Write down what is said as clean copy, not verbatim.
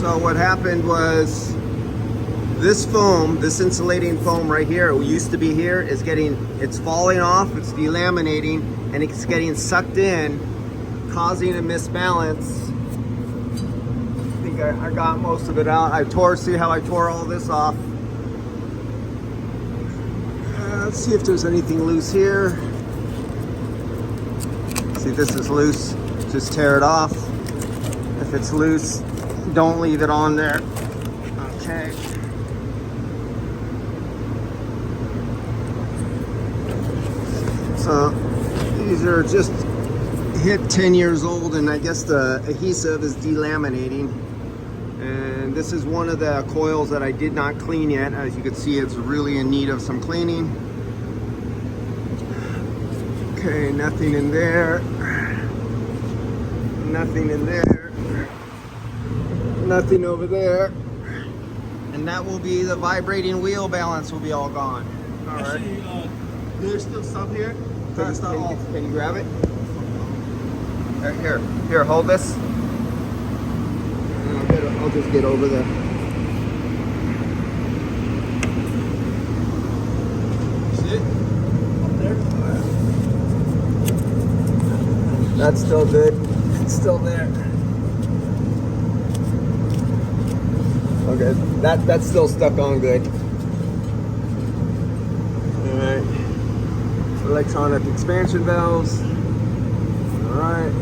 So what happened was this foam, this insulating foam right here, it used to be here, it's falling off, it's delaminating, and it's getting sucked in, causing a misbalance. I think I got most of it out. See how I tore all this off. Let's see if there's anything loose here. See, this is loose, just tear it off. If it's loose, don't leave it on there. Okay. So these are just hit 10 years old, and I guess the adhesive is delaminating. And this is one of the coils that I did not clean yet. As you can see, it's really in need of some cleaning. Okay, nothing in there. Nothing in there. Nothing over there. And that will be the vibrating wheel balance will be all gone. All right. Actually, there's still some here. Can you grab it? Here, hold this. I'll just get over there. See it? Up there? That's still good. It's still there. Okay, that's still stuck on good. All right. Electronic expansion valves. All right.